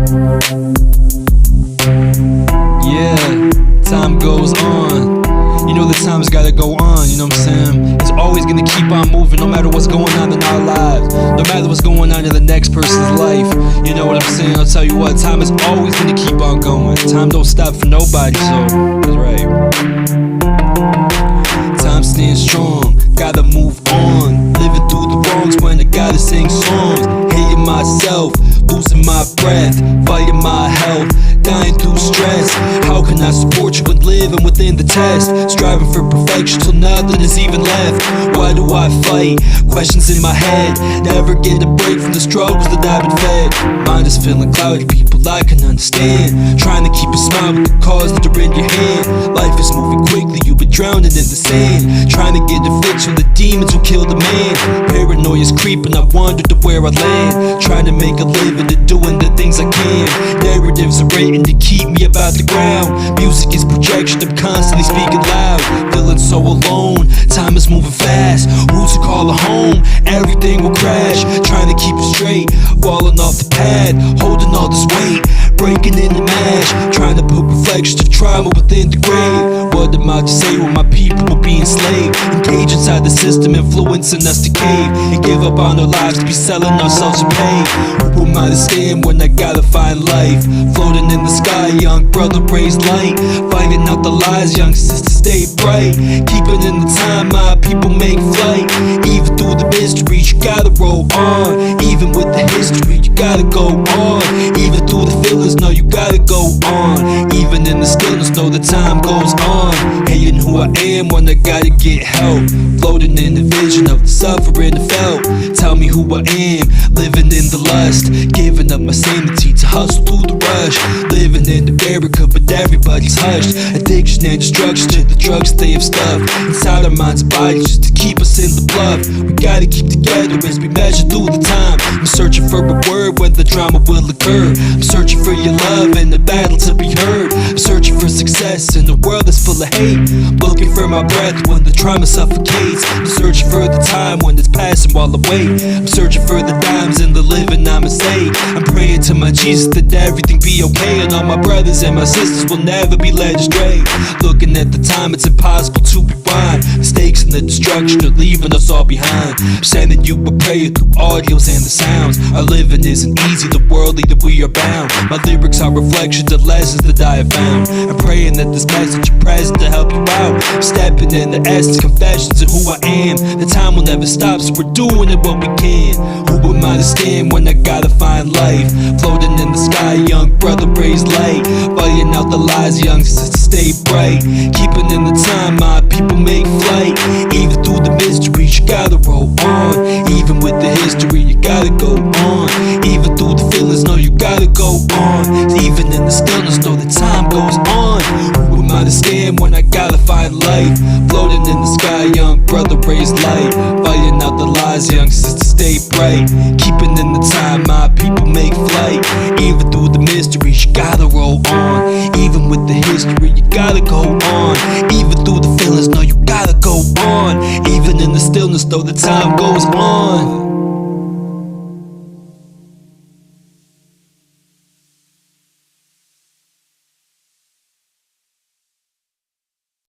Yeah, time goes on. You know the time's gotta go on, you know what I'm saying? It's always gonna keep on moving no matter what's going on in our lives, no matter what's going on in the next person's life. You know what I'm saying? I'll tell you what, time is always gonna keep on going. Time don't stop for nobody, so that's right. Time stands strong, gotta move on. Living through the wrongs when I gotta sing songs. Hating myself, losing my breath, fighting my health, dying through stress. How can I support you when living within the test? Striving for perfection till nothing is even left. Why do I fight? Questions in my head. Never get a break from the struggles that I've been fed. Mind is feeling cloudy, people I can understand. Trying to keep a smile with the cards that are in your hand. Life is moving quickly, you've been drowning in the sand. Trying to get a fix from the demons who killed the man. Paranoia's creeping, I wonder to where I land. Trying to make a living and doing the things I can. Narratives are written to keep me about the ground. Music is projection, I'm constantly speaking loud. Feeling so alone, time is moving fast. Who to call a home? Everything will crash. Trying to keep it straight, falling off the pad, holding all this weight, breaking in the mash. Trying to put reflections of trauma within the grave. What am I to say when my people will be enslaved? Engage inside the system, influencing us to cave and give up on our lives to be selling ourselves for pay. Who am I to stand when I gotta find life? Floating in the sky, young brother raise light. Finding out the lies, young sister stay bright. Keeping in the time, my people make flight. Even through the mysteries, you gotta roll on. Even with the history, you gotta go on. Even through the feelings, no, you gotta go on. Even in the stillness, know the time goes on. Hating who I am when I gotta get help. Floating in the vision of the suffering I felt. Tell me who I am, living in the lust. Giving up my sanity to hustle through the rush. Living in America, but everybody's hushed. Addiction and destruction to the drugs they have stuffed inside our minds and bodies just to keep us in the bluff. We gotta keep together as we measure through the time. I'm searching for a word when the drama will occur. I'm searching for your love and the battle to be heard. I'm searching for success in a world that's full of hate. I'm looking for my breath when the trauma suffocates. I'm searching for the time when it's passing while I wait. I'm searching for the dimes in the living I'ma say. I'm praying to my Jesus that everything be okay, and all my brothers and my sisters will never be led astray. Looking at the time, it's impossible to rewind. Mistakes and the destruction are leaving us all behind. I'm sending you a prayer through audios and the sounds. Our living isn't easy, the worldly that we are bound. My lyrics are reflections of lessons that I have found. I'm praying that this message is present to help you out. I'm stepping in the essence, confessions of who I am. The time will never stop, so we're doing it what we can. Who am I to stand when I gotta find life? Floating in the sky, young brother raise light. Fighting out the lies, young sister stay bright. Keeping in the time, my people make flight. Even through the mysteries, you gotta roll on. Even with the history, you gotta go on. Even through the feelings, no, you gotta go on. Even in the stillness, know the time goes on. Who am I to stand when I gotta find life? Floating in the sky, young brother raise light. Fighting out the lies, young sister stay bright. Keeping in the time, my people make flight. Even through the mysteries, you gotta roll on. Even with the history, you gotta go on. Even through the feelings, no, you gotta go on. Even in the stillness, though the time goes on.